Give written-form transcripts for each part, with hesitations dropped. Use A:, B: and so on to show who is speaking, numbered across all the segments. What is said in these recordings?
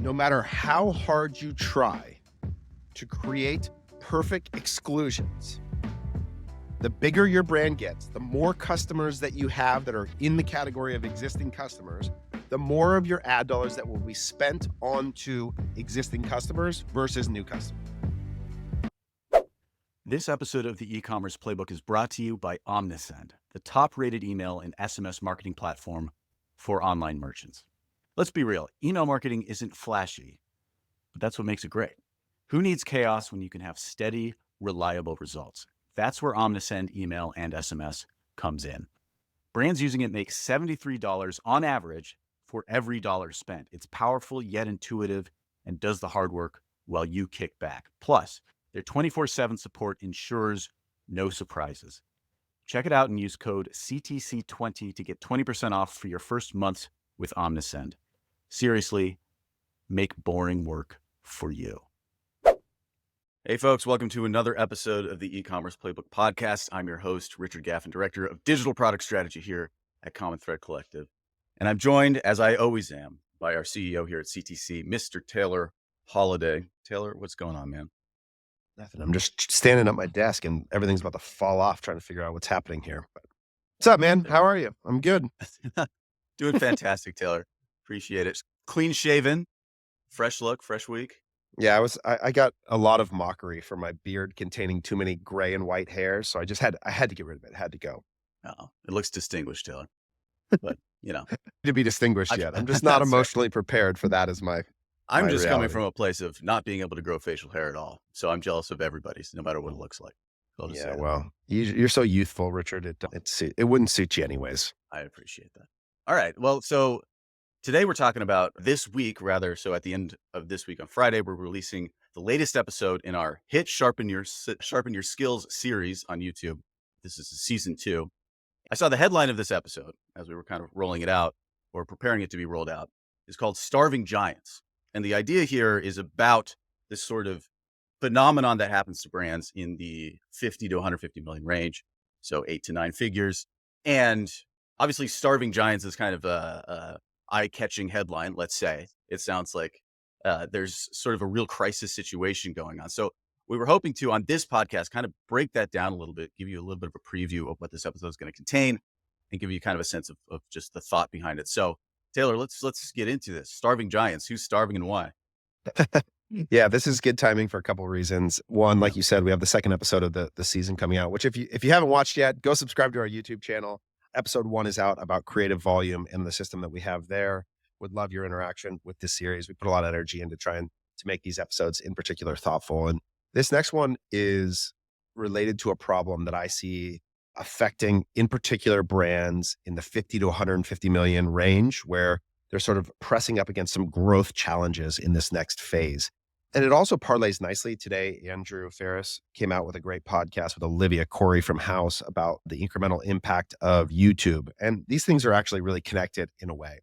A: no matter how hard you try to create perfect exclusions, the bigger your brand gets, the more customers that you have that are in the category of existing customers, the more of your ad dollars that will be spent onto existing customers versus new customers.
B: This episode of the e-commerce playbook is brought to you by Omnisend, the top-rated email and SMS marketing platform for online merchants. Let's be real, email marketing isn't flashy, but that's what makes it great. Who needs chaos when you can have steady, reliable results? That's where Omnisend email and SMS comes in. Brands using it make $73 on average for every dollar spent. It's powerful yet intuitive and does the hard work while you kick back. Plus, their 24/7 support ensures no surprises. Check it out and use code CTC20 to get 20% off for your first month with Omnisend. Seriously, make boring work for you. Hey folks, welcome to another episode of the e-commerce playbook podcast. I'm your host, Richard Gaffin, Director of Digital Product Strategy here at Common Thread Collective. And I'm joined, as I always am, by our CEO here at CTC, Mr. Taylor Holiday. Taylor, what's going on, man?
A: Nothing. I'm just standing at my desk and everything's about to fall off trying to figure out what's happening here. But what's up, man? How are you? I'm good.
B: Doing fantastic, Taylor. Appreciate it. Clean shaven, fresh look, fresh week.
A: Yeah, I got a lot of mockery for my beard containing too many gray and white hairs, so I had to get rid of it. It had to go.
B: Oh, it looks distinguished, Taylor. But, you know.
A: To be distinguished yet. I'm just not emotionally prepared for that as my
B: I'm just
A: reality.
B: coming from a place of not being able to grow facial hair at all. So I'm jealous of everybody's, no matter what it looks like.
A: Yeah, well, you're so youthful, Richard. It wouldn't suit you anyways.
B: I appreciate that. All right. Well, so today we're talking about this week, rather. So at the end of this week on Friday, we're releasing the latest episode in our hit Sharpen Your Skills series on YouTube. This is season 2. I saw the headline of this episode as we were kind of rolling it out or preparing it to be rolled out. It's called Starving Giants. And the idea here is about this sort of phenomenon that happens to brands in the 50 to 150 million range. So 8 to 9 figures. And obviously Starving Giants is kind of a eye-catching headline, let's say. It sounds like there's sort of a real crisis situation going on. So we were hoping to, on this podcast, kind of break that down a little bit, give you a little bit of a preview of what this episode is going to contain, and give you kind of a sense of just the thought behind it. So Taylor, let's get into this. Starving Giants, who's starving and why?
A: Yeah, this is good timing for a couple of reasons. One, like you said, we have the second episode of the season coming out, which if you haven't watched yet, go subscribe to our YouTube channel. Episode 1 is out about creative volume and the system that we have there. Would love your interaction with this series. We put a lot of energy into trying to make these episodes in particular thoughtful. And this next one is related to a problem that I see affecting, in particular, brands in the 50 to 150 million range, where they're sort of pressing up against some growth challenges in this next phase. And it also parlays nicely. Today, Andrew Ferris came out with a great podcast with Olivia Corey from House about the incremental impact of YouTube. And these things are actually really connected in a way.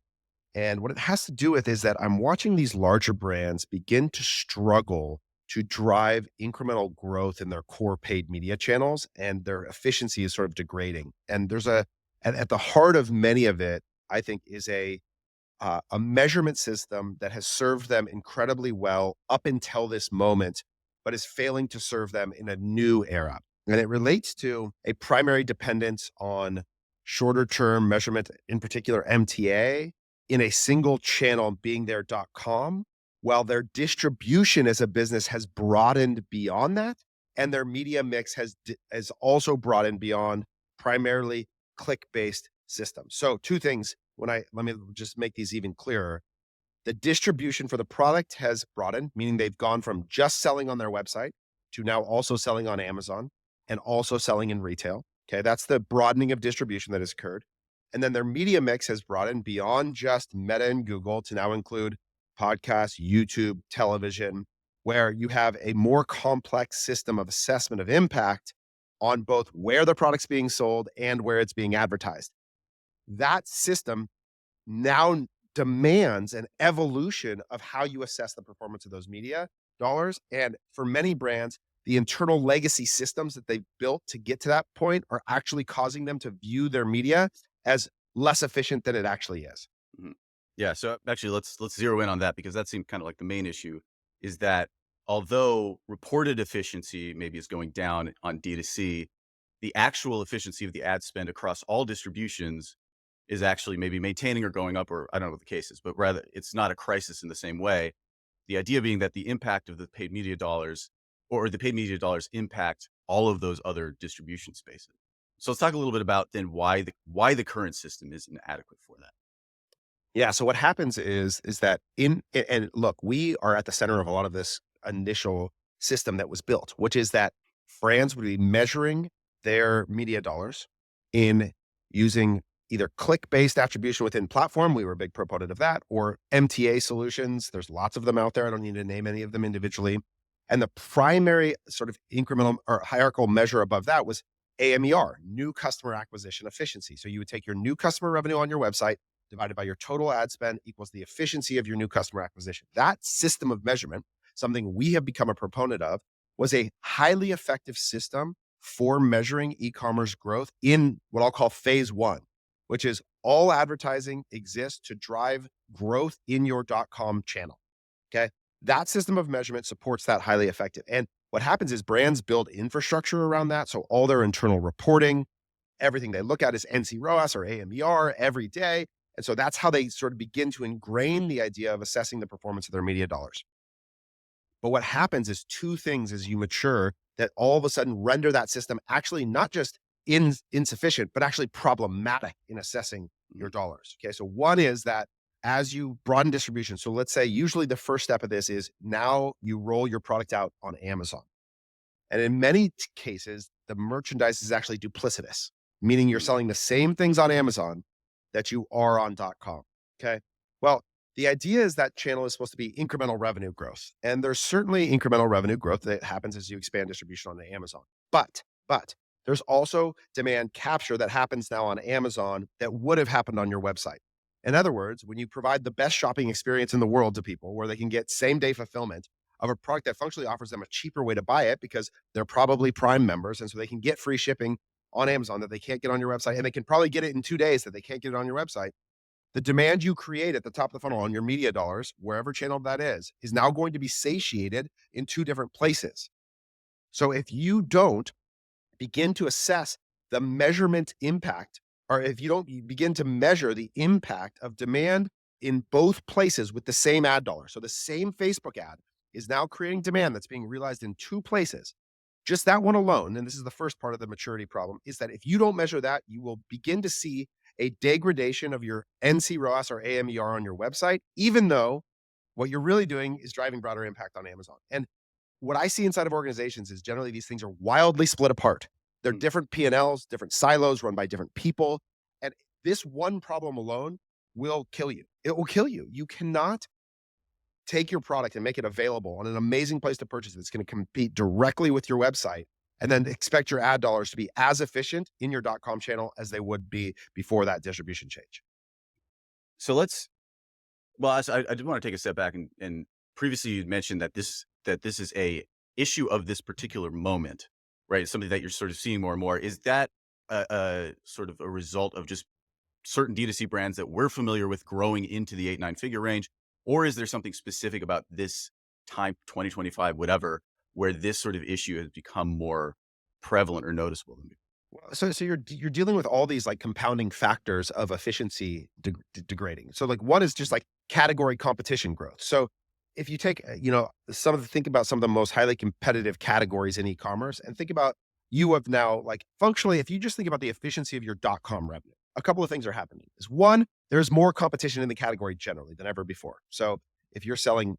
A: And what it has to do with is that I'm watching these larger brands begin to struggle to drive incremental growth in their core paid media channels, and their efficiency is sort of degrading. And there's at the heart of many of it, I think, is a measurement system that has served them incredibly well up until this moment, but is failing to serve them in a new era. And it relates to a primary dependence on shorter term measurement, in particular MTA, in a single channel being their .com, while their distribution as a business has broadened beyond that, and their media mix has also broadened beyond primarily click-based systems. So 2 things. Let me just make these even clearer. The distribution for the product has broadened, meaning they've gone from just selling on their website to now also selling on Amazon and also selling in retail. Okay, that's the broadening of distribution that has occurred. And then their media mix has broadened beyond just Meta and Google to now include podcasts, YouTube, television, where you have a more complex system of assessment of impact on both where the product's being sold and where it's being advertised. That system now demands an evolution of how you assess the performance of those media dollars. And for many brands, the internal legacy systems that they've built to get to that point are actually causing them to view their media as less efficient than it actually is.
B: Mm-hmm. Yeah, so actually let's zero in on that because that seemed kind of like the main issue is that although reported efficiency maybe is going down on D2C, the actual efficiency of the ad spend across all distributions is actually maybe maintaining or going up, or I don't know what the case is, but rather it's not a crisis in the same way. The idea being that the impact of the paid media dollars or the paid media dollars impact all of those other distribution spaces. So let's talk a little bit about then why the current system isn't adequate for that.
A: Yeah. So what happens is that and look, we are at the center of a lot of this initial system that was built, which is that brands would be measuring their media dollars in using either click-based attribution within platform. We were a big proponent of that, or MTA solutions. There's lots of them out there. I don't need to name any of them individually. And the primary sort of incremental or hierarchical measure above that was AMER, new customer acquisition efficiency. So you would take your new customer revenue on your website divided by your total ad spend equals the efficiency of your new customer acquisition. That system of measurement, something we have become a proponent of, was a highly effective system for measuring e-commerce growth in what I'll call phase one, which is all advertising exists to drive growth in your .com channel. Okay. That system of measurement supports that highly effective. And what happens is brands build infrastructure around that. So all their internal reporting, everything they look at is NC-ROAS or AMER every day. And so that's how they sort of begin to ingrain the idea of assessing the performance of their media dollars. But what happens is two things as you mature that all of a sudden render that system actually not just insufficient, but actually problematic in assessing your
B: Mhm.
A: dollars. Okay. So one is that as you broaden distribution, so let's say usually the first step of this is now you roll your product out on Amazon. And in many cases, the merchandise is actually duplicitous, meaning you're
B: Mhm.
A: selling the same things on Amazon that you are on .com. Okay. Well, the idea is that channel is supposed to be incremental revenue growth. And there's certainly incremental revenue growth that happens as you expand distribution on Amazon. But there's also demand capture that happens now on Amazon that would have happened on your website. In other words, when you provide the best shopping experience in the world to people where they can get same day fulfillment of a product that functionally offers them a cheaper way to buy it because they're probably Prime members. And so they can get free shipping on Amazon that they can't get on your website. And they can probably get it in 2 days that they can't get it on your website. The demand you create at the top of the funnel on your media dollars, wherever channel that is now going to be satiated in two different places. So if you don't begin to assess the measurement impact, or if you don't begin to measure the impact of demand in both places with the same ad dollar. So the same Facebook ad is now creating demand that's being realized in two places. Just that one alone, and this is the first part of the maturity problem, is that if you don't measure that, you will begin to see a degradation of your NC-ROAS or AMER on your website, even though what you're really doing is driving broader impact on Amazon. And what I see inside of organizations is generally these things are wildly split apart. They're
B: Mhm.
A: different P&Ls, different silos run by different people. And this one problem alone will kill you. It will kill you. You cannot take your product and make it available on an amazing place to purchase it that's going to compete directly with your website and then expect your ad dollars to be as efficient in your .com channel as they would be before that distribution change.
B: So let's well, I did want to take a step back and previously you mentioned that this is a issue of this particular moment, right? Something that you're sort of seeing more and more. Is that a sort of a result of just certain D2C brands that we're familiar with growing into the 8, 9 figure range? Or is there something specific about this time, 2025, whatever, where this sort of issue has become more prevalent or noticeable than before?
A: Well, so you're dealing with all these like compounding factors of efficiency degrading. So like one is just like category competition growth. So if you take think about some of the most highly competitive categories in e-commerce and think about you have now like functionally if you just think about the efficiency of your .com revenue, a couple of things are happening. Is one, there's more competition in the category generally than ever before. So if you're selling,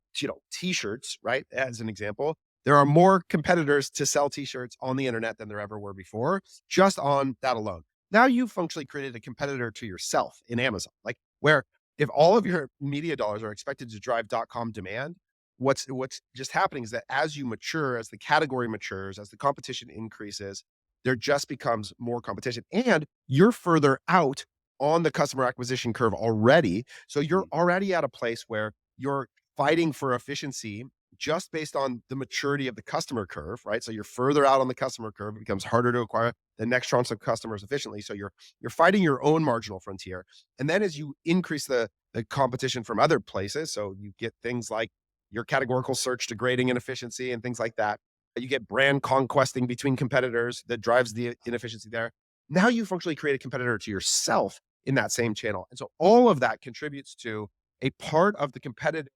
A: t-shirts, right, as an example, there are more competitors to sell t-shirts on the internet than there ever were before, just on that alone. Now you've functionally created a competitor to yourself in Amazon. Like where if all of your media dollars are expected to drive .com demand, what's just happening is that as you mature, as the category matures, as the competition increases, there just becomes more competition. And you're further out on the customer acquisition curve already. So you're
B: Mhm.
A: already at a place where you're fighting for efficiency just based on the maturity of the customer curve, right? So you're further out on the customer curve, it becomes harder to acquire the next tranche of customers efficiently. So you're fighting your own marginal frontier. And then as you increase the competition from other places, so you get things like your categorical search degrading inefficiency and things like that. You get brand conquesting between competitors that drives the inefficiency there. Now you functionally create a competitor to yourself in that same channel. And so all of that contributes to a part of the competitive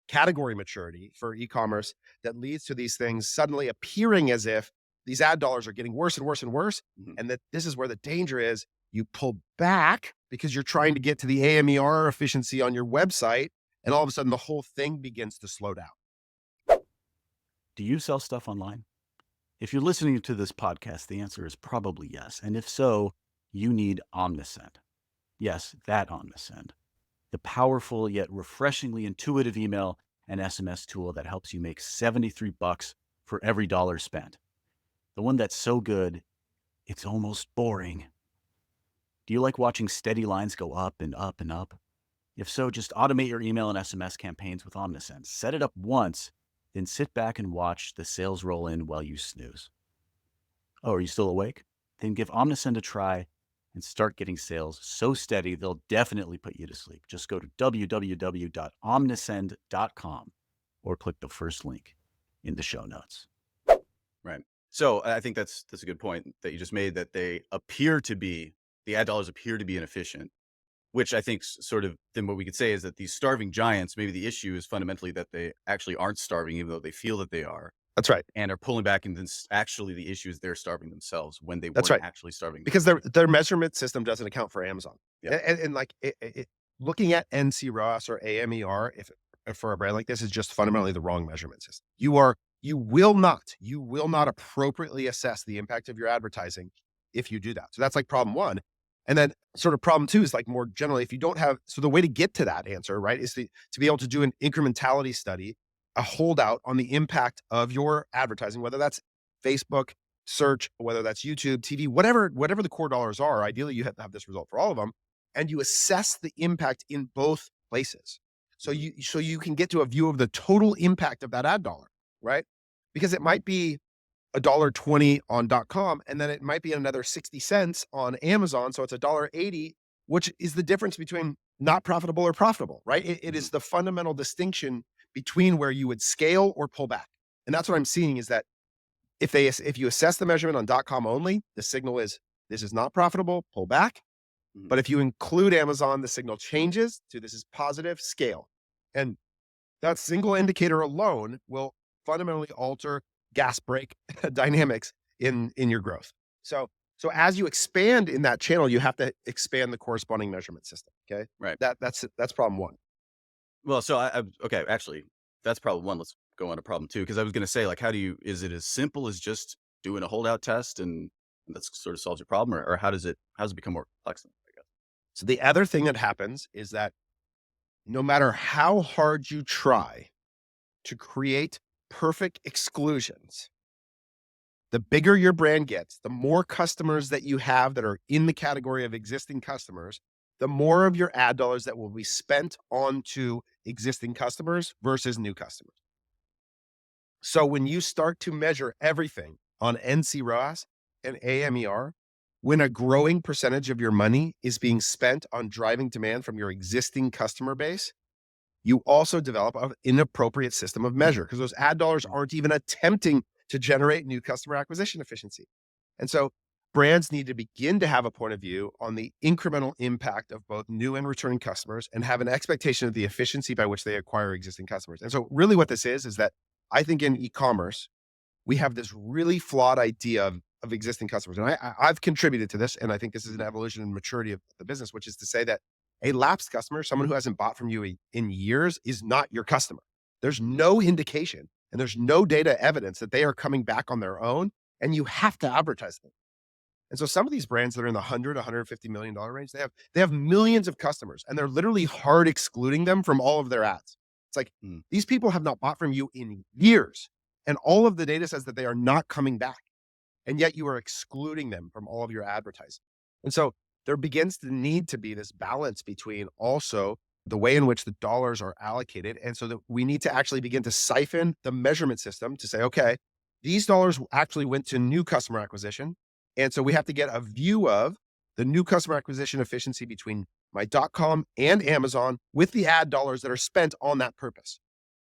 A: category maturity for e-commerce that leads to these things suddenly appearing as if these ad dollars are getting worse and worse and worse. And that this is where the danger is. You pull back because you're trying to get to the AMER efficiency on your website. And all of a sudden the whole thing begins to slow down.
B: Do you sell stuff online? If you're listening to this podcast, the answer is probably yes. And if so, you need Omnisend. Yes, that Omnisend. The powerful yet refreshingly intuitive email and SMS tool that helps you make $73 for every dollar spent. The one that's so good, it's almost boring. Do you like watching steady lines go up and up and up? If so, just automate your email and SMS campaigns with Omnisend. Set it up once, then sit back and watch the sales roll in while you snooze. Oh, are you still awake? Then give Omnisend a try and start getting sales so steady they'll definitely put you to sleep. Just go to www.omnisend.com or click the first link in the show notes. Right. So I think that's a good point that you just made, that the ad dollars appear to be inefficient, which I think sort of then what we could say is that these starving giants, maybe the issue is fundamentally that they actually aren't starving, even though they feel that they are.
A: That's right.
B: And are pulling back, and then actually the issue is they're starving themselves when they
A: That's
B: weren't
A: right.
B: actually starving.
A: Because their measurement system doesn't account for Amazon.
B: Yeah.
A: And like looking at NC ROAS or AMER, if for a brand like this, is just fundamentally the wrong measurement system. You will not appropriately assess the impact of your advertising if you do that. So that's like problem one. And then sort of problem two is like more generally, if you don't have, so the way to get to that answer, right, is to be able to do an incrementality study, a holdout on the impact of your advertising, whether that's Facebook, search, whether that's YouTube, TV, whatever the core dollars are. Ideally, you have to have this result for all of them, and you assess the impact in both places. So you can get to a view of the total impact of that ad dollar, right? Because it might be $1.20 on .com, and then it might be another 60 cents on Amazon. So it's $1.80, which is the difference between not profitable or profitable, right? It is the fundamental distinction between where you would scale or pull back. And that's what I'm seeing is that if you assess the measurement on .com only, the signal is this is not profitable, pull back. But if you include Amazon, the signal changes to this is positive, scale. And that single indicator alone will fundamentally alter gas brake dynamics in your growth. So as you expand in that channel, you have to expand the corresponding measurement system. Okay.
B: Right.
A: That's problem one.
B: Well, so okay, actually, that's problem one. Let's go on to problem two, because I was going to say, like, is it as simple as just doing a holdout test and that sort of solves your problem, or how does it become more complex, I guess?
A: So the other thing that happens is that no matter how hard you try to create perfect exclusions, the bigger your brand gets, the more customers that you have that are in the category of existing customers, the more of your ad dollars that will be spent onto existing customers versus new customers. So when you start to measure everything on NC ROAS and AMER, when a growing percentage of your money is being spent on driving demand from your existing customer base, you also develop an inappropriate system of measure because those ad dollars aren't even attempting to generate new customer acquisition efficiency. And so brands need to begin to have a point of view on the incremental impact of both new and returning customers and have an expectation of the efficiency by which they acquire existing customers. And so really what this is that I think in e-commerce, we have this really flawed idea of existing customers. And I've contributed to this, and I think this is an evolution and maturity of the business, which is to say that a lapsed customer, someone who hasn't bought from you in years, is not your customer. There's no indication and there's no data evidence that they are coming back on their own, and you have to advertise them. And so some of these brands that are in the $100, $150 million range, they have millions of customers, and they're literally hard excluding them from all of their ads. It's like, these people have not bought from you in years, and all of the data says that they are not coming back. And yet you are excluding them from all of your advertising. And so there begins to need to be this balance between also the way in which the dollars are allocated. And so that we need to actually begin to siphon the measurement system to say, okay, these dollars actually went to new customer acquisition. And so we have to get a view of the new customer acquisition efficiency between my .com and Amazon with the ad dollars that are spent on that purpose.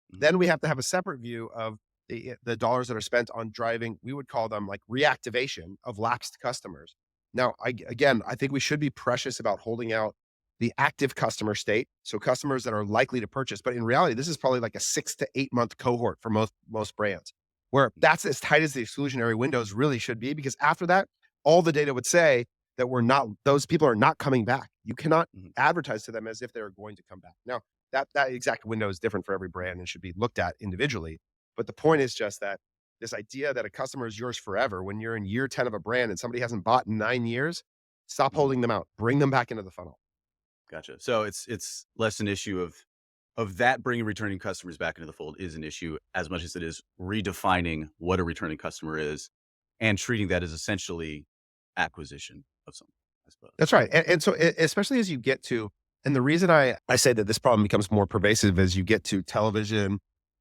A: Then we have to have a separate view of the dollars that are spent on driving, we would call them like reactivation of lapsed customers. Now, again, I think we should be precious about holding out the active customer state. So customers that are likely to purchase, but in reality, this is probably like a 6 to 8 month cohort for most brands, where that's as tight as the exclusionary windows really should be, because after that, all the data would say that those people are not coming back. You cannot advertise to them as if they're going to come back. Now, that exact window is different for every brand and should be looked at individually. But the point is just that this idea that a customer is yours forever, when you're in year 10 of a brand and somebody hasn't bought in 9 years, stop holding them out, bring them back into the funnel.
B: Gotcha. So it's less an issue of that bringing returning customers back into the fold is an issue as much as it is redefining what a returning customer is and treating that as essentially acquisition of something, I suppose.
A: That's right. And so especially as you get to, and the reason I say that this problem becomes more pervasive as you get to television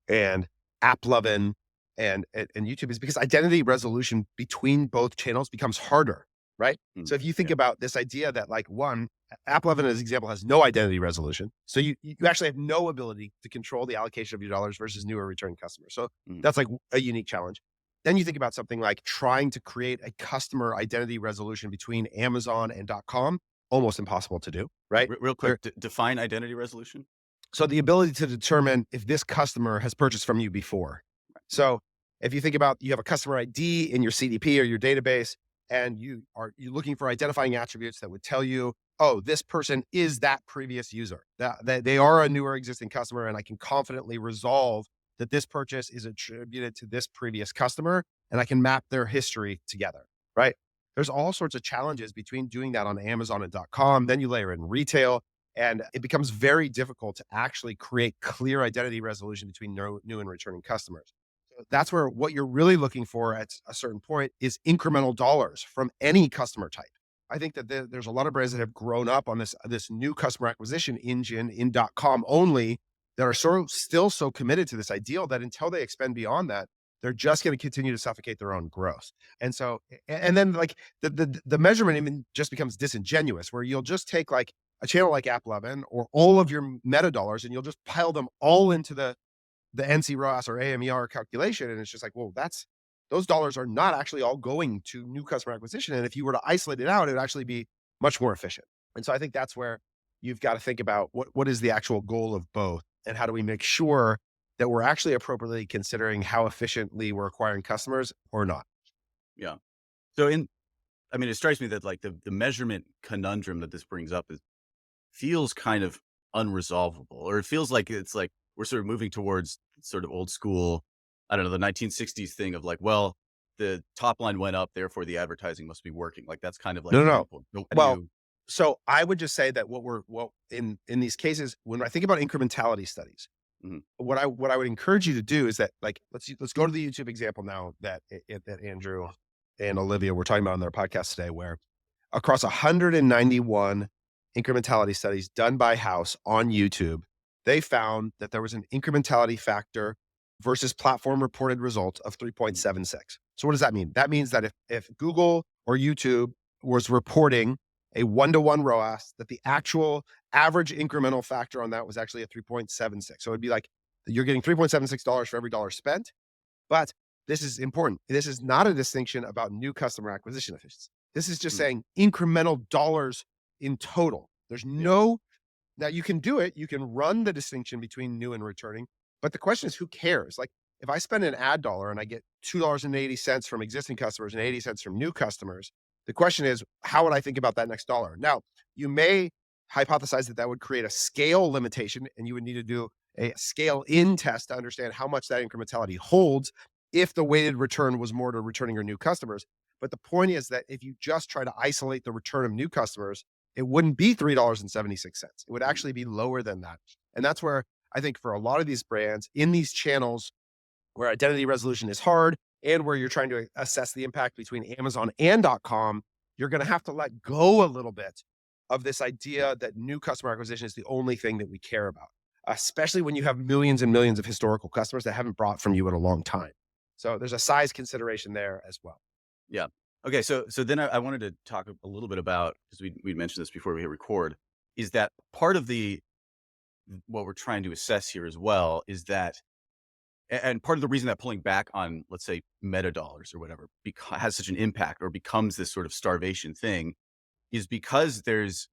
A: and app loving and YouTube is because identity resolution between both channels becomes harder, right? So if you think about this idea that like one, app loving as an example has no identity resolution. So you actually have no ability to control the allocation of your dollars versus newer returning customers. So that's like a unique challenge. Then you think about something like trying to create a customer identity resolution between Amazon and .com, almost impossible to do, right?
B: Real quick, define identity resolution.
A: So the ability to determine if this customer has purchased from you before. So if you think about, you have a customer ID in your CDP or your database, and you're looking for identifying attributes that would tell you, oh, this person is that previous user, that they are a newer existing customer, and I can confidently resolve that this purchase is attributed to this previous customer, and I can map their history together, right? There's all sorts of challenges between doing that on Amazon and .com. Then you layer in retail, and it becomes very difficult to actually create clear identity resolution between new and returning customers. So that's where what you're really looking for at a certain point is incremental dollars from any customer type. I think that there's a lot of brands that have grown up on this new customer acquisition engine in .com only, that are still so committed to this ideal that until they expand beyond that, they're just going to continue to suffocate their own growth. And so, and then like the measurement even just becomes disingenuous, where you'll just take like a channel like AppLovin or all of your meta dollars, and you'll just pile them all into the NC ROAS or AMER calculation. And it's just like, well, those dollars are not actually all going to new customer acquisition. And if you were to isolate it out, it would actually be much more efficient. And so I think that's where you've got to think about what is the actual goal of both, and how do we make sure that we're actually appropriately considering how efficiently we're acquiring customers or not.
B: Yeah. So it strikes me that like the measurement conundrum that this brings up feels kind of unresolvable, or it feels like it's like we're sort of moving towards sort of old school, I don't know, the 1960s thing of like, well, the top line went up, therefore the advertising must be working. Like that's kind of like
A: No.
B: no.
A: Well, so I would just say that in these cases, when I think about incrementality studies, what I would encourage you to do is that, like, let's go to the YouTube example now that Andrew and Olivia were talking about on their podcast today, where across 191 incrementality studies done by House on YouTube, they found that there was an incrementality factor versus platform reported result of 3.76. So what does that mean? That means that if Google or YouTube was reporting a 1-to-1 ROAS, that the actual average incremental factor on that was actually a 3.76. So it'd be like you're getting $3.76 for every dollar spent. But this is important. This is not a distinction about new customer acquisition efficiency. This is just saying incremental dollars in total. There's no, now you can do it. You can run the distinction between new and returning. But the question is, who cares? Like if I spend an ad dollar and I get $2.80 from existing customers and 80 cents from new customers, the question is, how would I think about that next dollar? Now, you may hypothesize that would create a scale limitation, and you would need to do a scale in test to understand how much that incrementality holds if the weighted return was more to returning or new customers. But the point is that if you just try to isolate the return of new customers, it wouldn't be $3.76. It would actually be lower than that. And that's where I think for a lot of these brands in these channels where identity resolution is hard, and where you're trying to assess the impact between Amazon and .com, you're going to have to let go a little bit of this idea that new customer acquisition is the only thing that we care about, especially when you have millions and millions of historical customers that haven't bought from you in a long time. So there's a size consideration there as well.
B: Yeah. Okay. So then I wanted to talk a little bit about, because we mentioned this before we hit record, is that part of the what we're trying to assess here as well is that, and part of the reason that pulling back on, let's say, meta dollars or whatever has such an impact or becomes this sort of starvation thing is because there's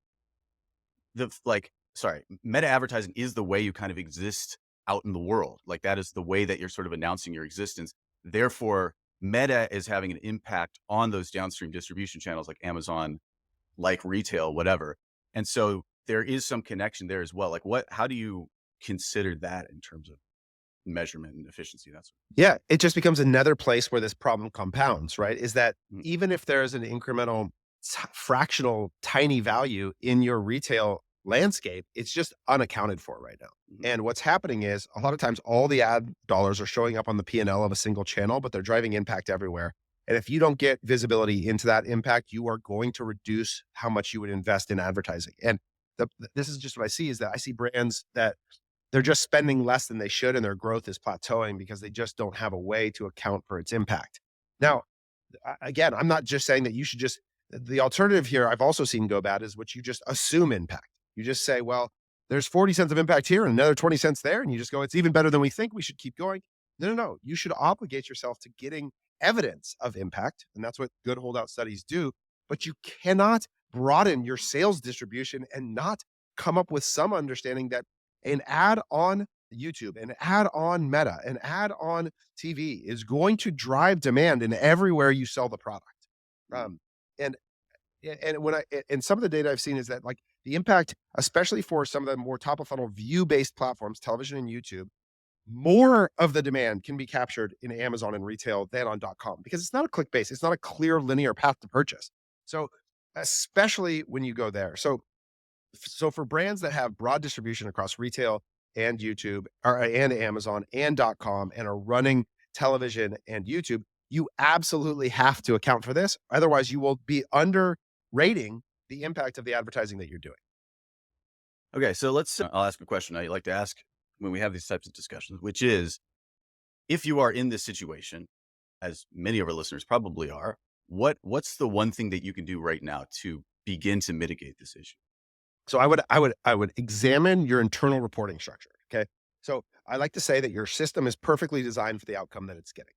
B: meta advertising is the way you kind of exist out in the world. Like that is the way that you're sort of announcing your existence. Therefore, meta is having an impact on those downstream distribution channels like Amazon, like retail, whatever. And so there is some connection there as well. Like how do you consider that in terms of measurement and efficiency?
A: Yeah, it just becomes another place where this problem compounds, right? Is that
B: Mm,
A: even if there's an incremental, fractional, tiny value in your retail landscape, it's just unaccounted for right now.
B: mhm,
A: And what's happening is a lot of times all the ad dollars are showing up on the P&L of a single channel, but they're driving impact everywhere. And if you don't get visibility into that impact, you are going to reduce how much you would invest in advertising. And this is just what I see is that I see brands that they're just spending less than they should and their growth is plateauing because they just don't have a way to account for its impact.
B: mm,
A: Now, again, I'm not just saying that you should just the alternative here I've also seen go bad is what you just assume impact. You just say, well, there's 40 cents of impact here and another 20 cents there. And you just go, it's even better than we think. We should keep going. No, no, no. You should obligate yourself to getting evidence of impact. And that's what good holdout studies do. But you cannot broaden your sales distribution and not come up with some understanding that an ad on YouTube, an ad on Meta, an ad on TV is going to drive demand in everywhere you sell the product.
B: mm.
A: Um, and and some of the data I've seen is that like the impact, especially for some of the more top of funnel view based platforms, television and YouTube, more of the demand can be captured in Amazon and retail than on .com because it's not a click base. It's not a clear linear path to purchase. So especially when you go there. So for brands that have broad distribution across retail and YouTube and Amazon and .com and are running television and YouTube, you absolutely have to account for this. Otherwise, you will be underrating the impact of the advertising that you're doing.
B: Okay. So I'll ask a question I like to ask when we have these types of discussions, which is if you are in this situation, as many of our listeners probably are, what's the one thing that you can do right now to begin to mitigate this issue?
A: So I would examine your internal reporting structure. Okay. So I like to say that your system is perfectly designed for the outcome that it's getting.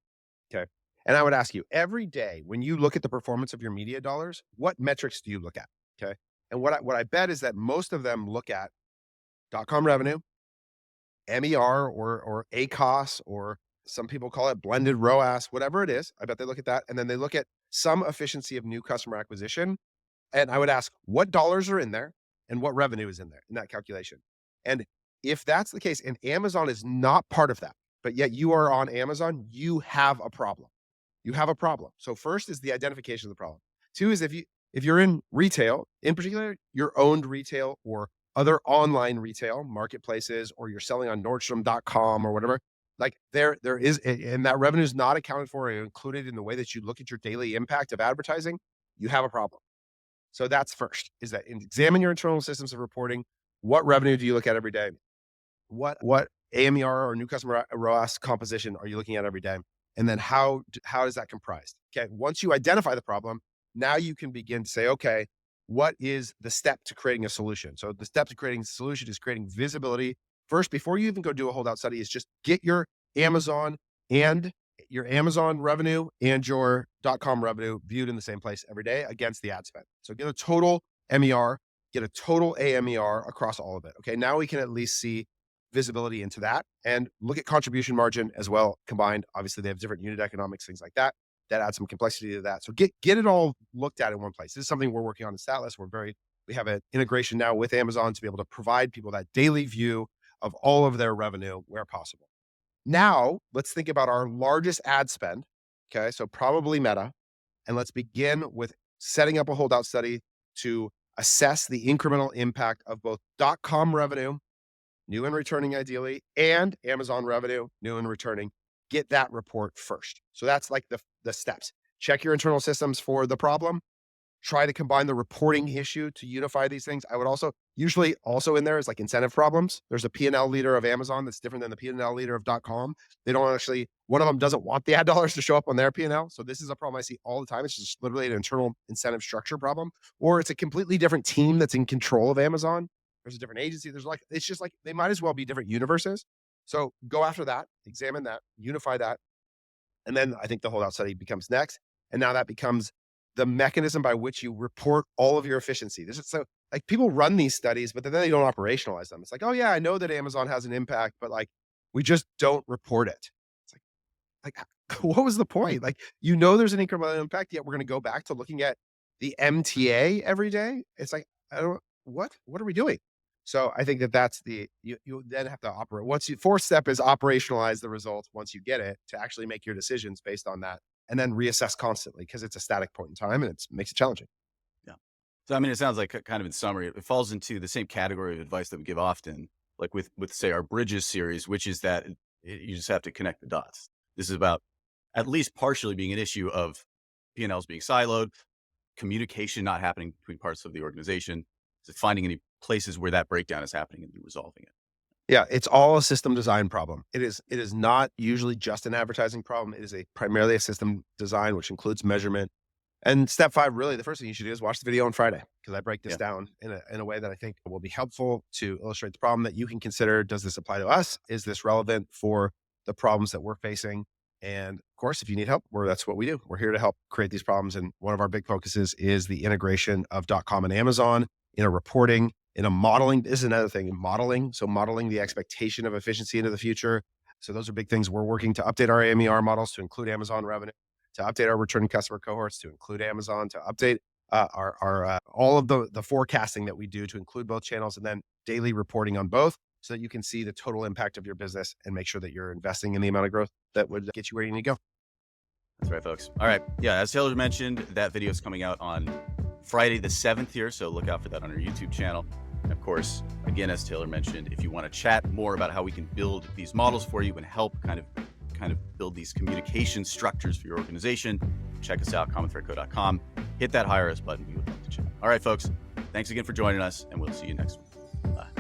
A: Okay. And I would ask you every day when you look at the performance of your media dollars, what metrics do you look at? Okay. And what I bet is that most of them look at .com revenue, MER or ACOS, or some people call it blended ROAS, whatever it is. I bet they look at that. And then they look at some efficiency of new customer acquisition. And I would ask what dollars are in there and what revenue is in there in that calculation. And if that's the case, and Amazon is not part of that, but yet you are on Amazon, you have a problem. You have a problem. So first is the identification of the problem. Two is if you're in retail, in particular, your owned retail or other online retail marketplaces, or you're selling on Nordstrom.com or whatever, like there is, and that revenue is not accounted for or included in the way that you look at your daily impact of advertising, you have a problem. So that's first, is that examine your internal systems of reporting. What revenue do you look at every day? What AMER or new customer ROAS composition are you looking at every day? And then how is that comprised? Okay, once you identify the problem, now you can begin to say, okay, what is the step to creating a solution? So the step to creating a solution is creating visibility. First, before you even go do a holdout study, is just get Amazon and your Amazon revenue and your .com revenue viewed in the same place every day against the ad spend. So get a total MER, get a total AMER across all of it. Okay, now we can at least see visibility into that and look at contribution margin as well combined. Obviously, they have different unit economics, things like that. That adds some complexity to that. So get it all looked at in one place. This is something we're working on in Statless. We have an integration now with Amazon to be able to provide people that daily view of all of their revenue where possible. Now, let's think about our largest ad spend. Okay, so probably Meta, and let's begin with setting up a holdout study to assess the incremental impact of both .com revenue, new and returning ideally, and Amazon revenue, new and returning. Get that report first. So that's like the steps. Check your internal systems for the problem. try to combine the reporting issue to unify these things. I would also usually also in there is like incentive problems. There's a P&L leader of Amazon that's different than the P&L leader of .com. They don't actually, one of them doesn't want the ad dollars to show up on their P&L. So this is a problem I see all the time. It's just literally an internal incentive structure problem, or it's a completely different team that's in control of Amazon. There's a different agency. There's like, it's just like, they might as well be different universes. So go after that, examine that, unify that. And then I think the holdout study becomes next. And now that becomes the mechanism by which you report all of your efficiency. This is so like people run these studies, but then they don't operationalize them. It's like, oh yeah, I know that Amazon has an impact, but like we just don't report it. It's what was the point? Like, you know, there's an incremental impact, yet we're going to go back to looking at the MTA every day. It's like, I don't, what are we doing? So I think that that's you then have to operate. Fourth step is operationalize the results once you get it to actually make your decisions based on that and then reassess constantly because it's a static point in time and it makes it challenging.
B: Yeah. So, I mean, it sounds like kind of in summary, it falls into the same category of advice that we give often, like with say our Bridges series, which is that you just have to connect the dots. This is about at least partially being an issue of P&Ls being siloed, communication not happening between parts of the organization, finding any places where that breakdown is happening and resolving it.
A: Yeah, it's all a system design problem. It is not usually just an advertising problem. It is primarily a system design, which includes measurement. And step 5, really, the first thing you should do is watch the video on Friday because I break this down in a way that I think will be helpful to illustrate the problem that you can consider. Does this apply to us? Is this relevant for the problems that we're facing? And of course, if you need help, that's what we do. We're here to help create these problems. And one of our big focuses is the integration of .com and Amazon in a reporting, in a modeling. This is another thing, in modeling. So modeling the expectation of efficiency into the future. So those are big things. We're working to update our AMER models to include Amazon revenue, to update our returning customer cohorts, to include Amazon, to update our all of the forecasting that we do to include both channels, and then daily reporting on both so that you can see the total impact of your business and make sure that you're investing in the amount of growth that would get you where you need to go.
B: That's right, folks. All right. Yeah, as Taylor mentioned, that video is coming out on Friday the 7th here, so look out for that on our YouTube channel. And of course, again, as Taylor mentioned, if you want to chat more about how we can build these models for you and help kind of build these communication structures for your organization, check us out, commonthreadco.com. Hit that hire us button. We would love to chat. All right, folks. Thanks again for joining us, and we'll see you next week. Bye.